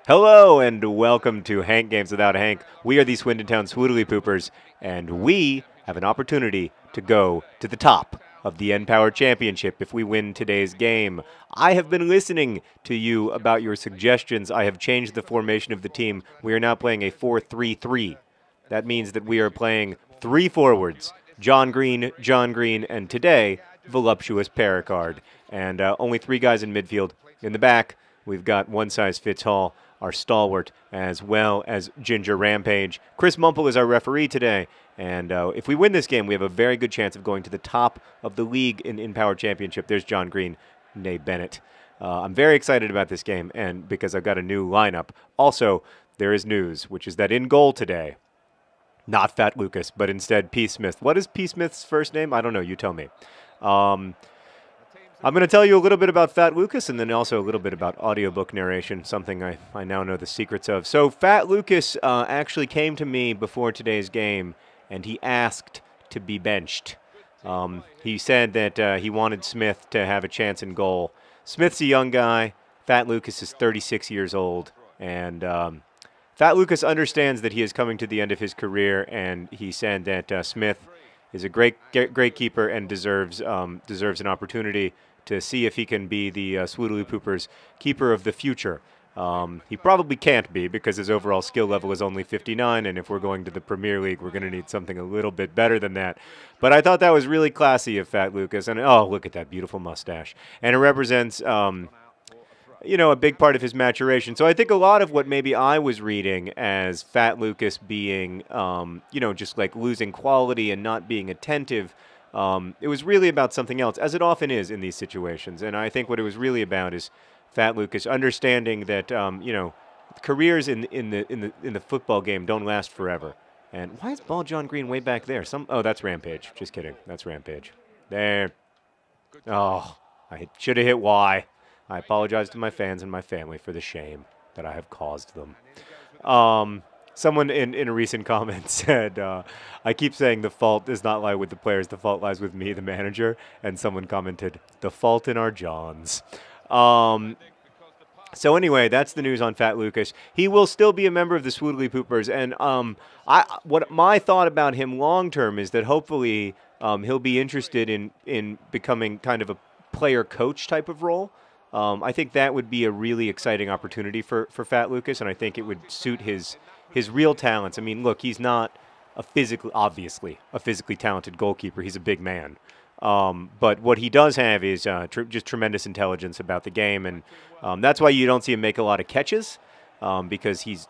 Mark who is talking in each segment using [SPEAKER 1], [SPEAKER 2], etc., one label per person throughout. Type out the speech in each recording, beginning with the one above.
[SPEAKER 1] Hello and welcome to Hank Games Without Hank. We are the Swindon Town Swoodly Poopers, and we have an opportunity to go to the top of the N-Power Championship if we win today's game. I have been listening to you about your suggestions. I have changed the formation of the team. We are now playing a 4-3-3. That means that we are playing three forwards, John Green, and today, Voluptuous Paracard. And only three guys in midfield. In the back, we've got one-size-fits-all, our stalwart, as well as Ginger Rampage. Chris Mumple is our referee today, and if we win this game, we have a very good chance of going to the top of the league in Power Championship. There's John Green, nay Bennett. I'm very excited about this game, and because I've got a new lineup. Also, there is news, which is that in goal today, not Fat Lucas, but instead P. Smith. What is P. Smith's first name? I don't know. You tell me. I'm going to tell you a little bit about Fat Lucas and then also a little bit about audiobook narration, something I now know the secrets of. So Fat Lucas actually came to me before today's game, and he asked to be benched. He said that he wanted Smith to have a chance in goal. Smith's a young guy. Fat Lucas is 36 years old, and Fat Lucas understands that he is coming to the end of his career, and he said that Smith is a great keeper and deserves an opportunity to see if he can be the Swoodly Poopers keeper of the future. He probably can't be because his overall skill level is only 59, and if we're going to the Premier League, we're going to need something a little bit better than that. But I thought that was really classy of Fat Lucas, and oh, look at that beautiful mustache. And it represents a big part of his maturation. So I think a lot of what maybe I was reading as Fat Lucas being, just like losing quality and not being attentive, it was really about something else, as it often is in these situations. And I think what it was really about is Fat Lucas understanding that, careers in the football game don't last forever. And why is Ball John Green way back there? Oh, that's Rampage. Just kidding. That's Rampage. There. Oh, I should have hit Y. I apologize to my fans and my family for the shame that I have caused them. Someone in a recent comment said, I keep saying the fault does not lie with the players, the fault lies with me, the manager. And someone commented, the fault in our Johns. So anyway, that's the news on Fat Lucas. He will still be a member of the Swoodly Poopers. And what my thought about him long term is that hopefully he'll be interested in becoming kind of a player coach type of role. I think that would be a really exciting opportunity for Fat Lucas, and I think it would suit his real talents. I mean, look, he's not obviously a physically talented goalkeeper. He's a big man. But what he does have is just tremendous intelligence about the game, and that's why you don't see him make a lot of catches, because his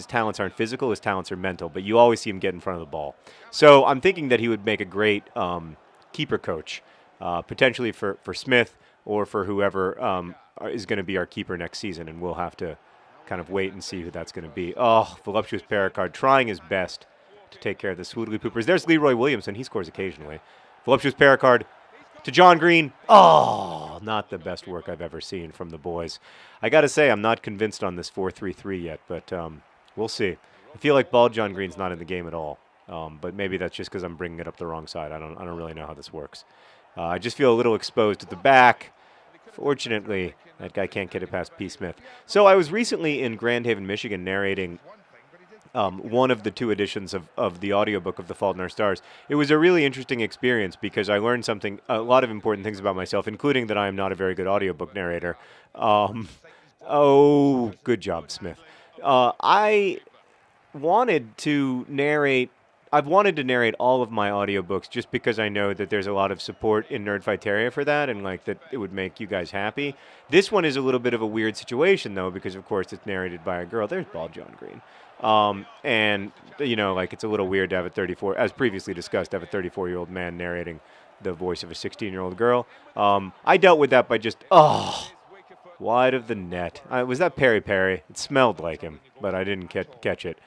[SPEAKER 1] talents aren't physical, his talents are mental, but you always see him get in front of the ball. So I'm thinking that he would make a great keeper coach, potentially for Smith, or for whoever is going to be our keeper next season, and we'll have to kind of wait and see who that's going to be. Oh, Voluptuous Paracard trying his best to take care of the Swoodly Poopers. There's Leroy Williamson. He scores occasionally. Voluptuous Paracard to John Green. Oh, not the best work I've ever seen from the boys. I got to say, I'm not convinced on this 4-3-3 yet, but we'll see. I feel like Bald John Green's not in the game at all, but maybe that's just because I'm bringing it up the wrong side. I don't really know how this works. I just feel a little exposed at the back. Fortunately, that guy can't get it past P. Smith. So I was recently in Grand Haven, Michigan, narrating one of the two editions of the audiobook of The Fault in Our Stars. It was a really interesting experience because I learned a lot of important things about myself, including that I am not a very good audiobook narrator. Oh, good job, Smith. I wanted to narrate I've wanted to narrate all of my audiobooks just because I know that there's a lot of support in Nerdfighteria for that, and like that it would make you guys happy. This one is a little bit of a weird situation though, because of course it's narrated by a girl. There's Bald John Green. And it's a little weird to have a 34, as previously discussed, have a 34-year-old man narrating the voice of a 16-year-old girl. I dealt with that by just wide of the net. Was that Perry Perry? It smelled like him, but I didn't catch it.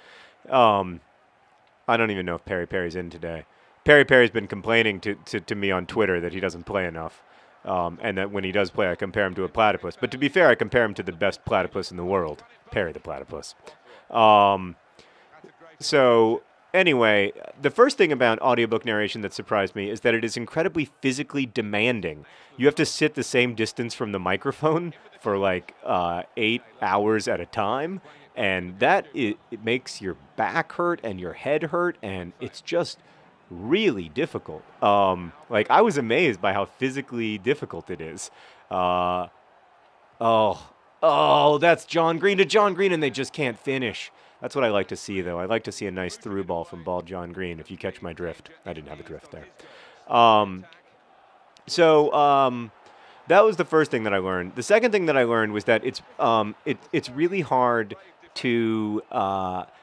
[SPEAKER 1] I don't even know if Perry Perry's in today. Perry Perry's been complaining to me on Twitter that he doesn't play enough, and that when he does play, I compare him to a platypus. But to be fair, I compare him to the best platypus in the world, Perry the platypus. So Anyway, the first thing about audiobook narration that surprised me is that it is incredibly physically demanding. You have to sit the same distance from the microphone for like 8 hours at a time, and it makes your back hurt and your head hurt, and it's just really difficult. Like I was amazed by how physically difficult it is. Uh, oh, oh, that's John Green to John Green, and they just can't finish. That's what I like to see, though. I like to see a nice through ball from Bald John Green, if you catch my drift. I didn't have a drift there. Um, so that was the first thing that I learned. The second thing that I learned was that it's really hard to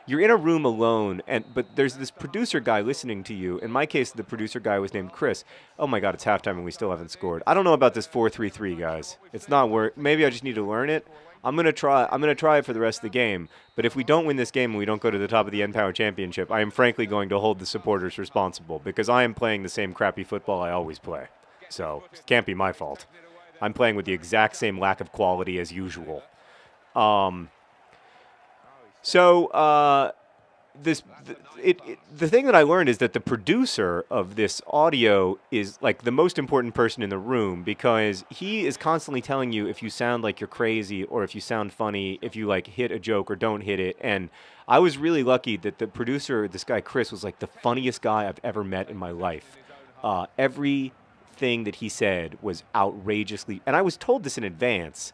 [SPEAKER 1] you're in a room alone, but there's this producer guy listening to you. In my case, the producer guy was named Chris. Oh my God, it's halftime and we still haven't scored. I don't know about this 4-3-3, guys. It's not work. Maybe I just need to learn it. I'm gonna try it for the rest of the game. But if we don't win this game and we don't go to the top of the N-Power Championship, I am frankly going to hold the supporters responsible because I am playing the same crappy football I always play. So it can't be my fault. I'm playing with the exact same lack of quality as usual. The thing that I learned is that the producer of this audio is like the most important person in the room because he is constantly telling you if you sound like you're crazy or if you sound funny, if you like hit a joke or don't hit it. And I was really lucky that the producer, this guy Chris, was like the funniest guy I've ever met in my life. Everything that he said was outrageously, and I was told this in advance.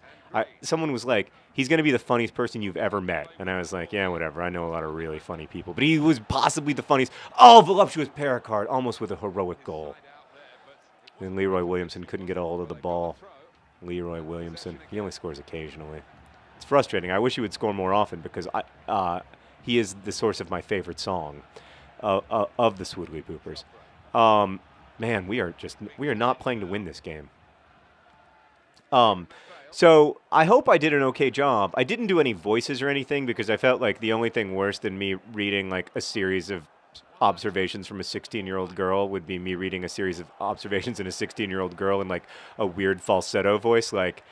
[SPEAKER 1] Someone was like, he's going to be the funniest person you've ever met. And I was like, yeah, whatever. I know a lot of really funny people. But he was possibly the funniest. Oh, voluptuous Pericard, almost with a heroic goal. And Leroy Williamson couldn't get a hold of the ball. Leroy Williamson. He only scores occasionally. It's frustrating. I wish he would score more often because he is the source of my favorite song of the Swoodley Poopers. Man, we are not playing to win this game. So I hope I did an okay job. I didn't do any voices or anything because I felt like the only thing worse than me reading like a series of observations from a 16-year-old girl would be me reading a series of observations in a 16-year-old girl in like a weird falsetto voice like,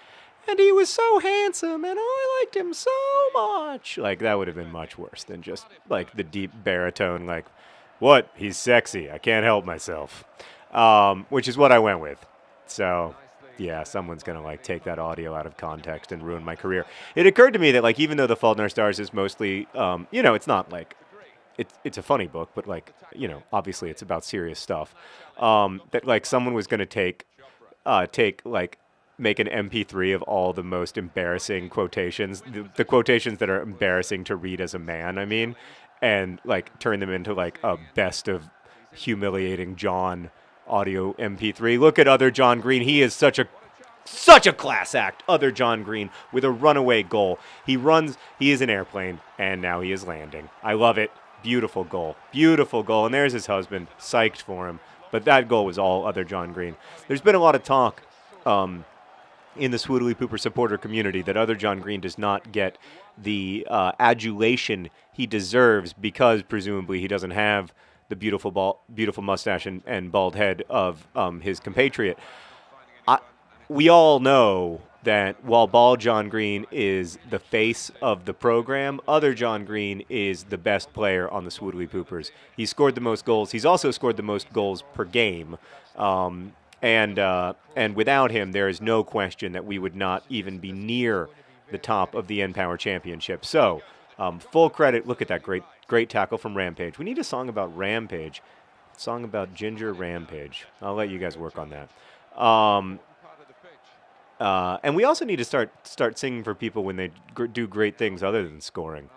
[SPEAKER 1] and he was so handsome and I liked him so much. Like that would have been much worse than just like the deep baritone like, what? He's sexy. I can't help myself. Which is what I went with. So yeah, someone's going to like take that audio out of context and ruin my career. It occurred to me that like even though The Fault in Our Stars is mostly, it's not like, it's a funny book, but like, obviously it's about serious stuff. That like someone was going to take like, make an MP3 of all the most embarrassing quotations, the quotations that are embarrassing to read as a man, I mean, and like turn them into like a best of humiliating John audio MP3. Look at other John Green. He is such a class act. Other John Green with a runaway goal. He is an airplane, and now he is landing. I love it. Beautiful goal. Beautiful goal. And there's his husband. Psyched for him. But that goal was all other John Green. There's been a lot of talk in the Swoodley Pooper supporter community that other John Green does not get the adulation he deserves because presumably he doesn't have the beautiful mustache and bald head of his compatriot. We all know that while Bald John Green is the face of the program, other John Green is the best player on the Swoodley Poopers. He scored the most goals. He's also scored the most goals per game. And without him, there is no question that we would not even be near the top of the N-Power Championship. So, full credit. Look at that great tackle from Rampage. We need a song about Rampage. A song about Ginger Rampage. I'll let you guys work on that. And we also need to start singing for people when they do great things other than scoring.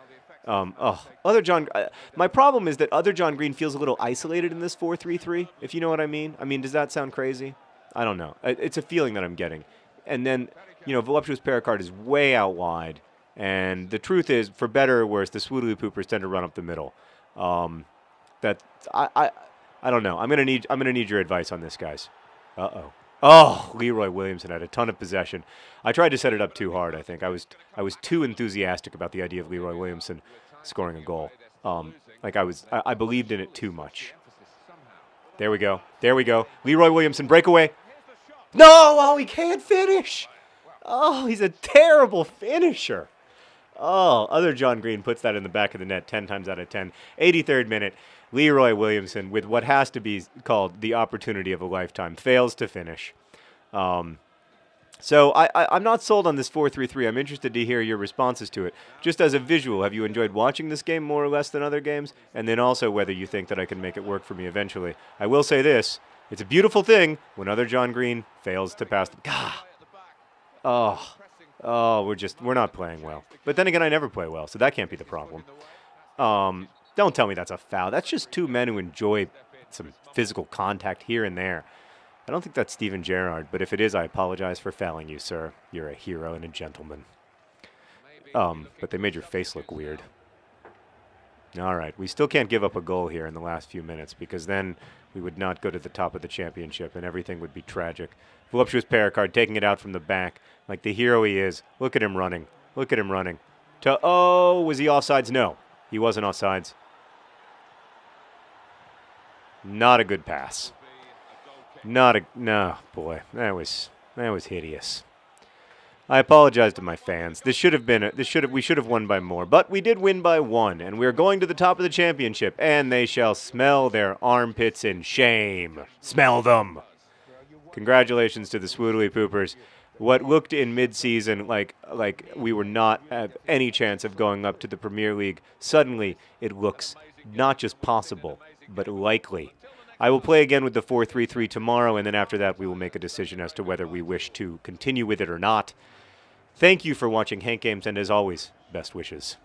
[SPEAKER 1] My problem is that other John Green feels a little isolated in this 4-3-3, if you know what I mean. I mean, does that sound crazy? I don't know. It's a feeling that I'm getting. And then, Voluptuous Pericard is way out wide. And the truth is, for better or worse, the Swoodley Poopers tend to run up the middle. I don't know. I'm gonna need your advice on this, guys. Oh, Leroy Williamson had a ton of possession. I tried to set it up too hard, I think. I was too enthusiastic about the idea of Leroy Williamson scoring a goal. I believed in it too much. There we go. Leroy Williamson, breakaway. No! Oh, he can't finish! Oh, he's a terrible finisher. Oh, other John Green puts that in the back of the net 10 times out of 10. 83rd minute. Leroy Williamson, with what has to be called the opportunity of a lifetime, fails to finish. So I'm not sold on this 4-3-3. I'm interested to hear your responses to it. Just as a visual, have you enjoyed watching this game more or less than other games? And then also whether you think that I can make it work for me eventually. I will say this. It's a beautiful thing when other John Green fails to pass the... we're not playing well. But then again, I never play well, so that can't be the problem. Don't tell me that's a foul. That's just two men who enjoy some physical contact here and there. I don't think that's Steven Gerrard, but if it is, I apologize for fouling you, sir. You're a hero and a gentleman. But they made your face look weird. All right, we still can't give up a goal here in the last few minutes because then we would not go to the top of the championship and everything would be tragic. Voluptuous Pericard taking it out from the back like the hero he is. Look at him running. Look at him running. Was he offsides? No, he wasn't offsides. Not a good pass. No, boy, that was hideous. I apologize to my fans. We should have won by more, but we did win by 1, and we're going to the top of the championship, and they shall smell their armpits in shame. Smell them. Congratulations to the Swoodly Poopers. What looked in mid-season like we were not have any chance of going up to the Premier League, suddenly it looks not just possible, but likely. I will play again with the 4-3-3 tomorrow, and then after that we will make a decision as to whether we wish to continue with it or not. Thank you for watching Hank Games, and as always, best wishes.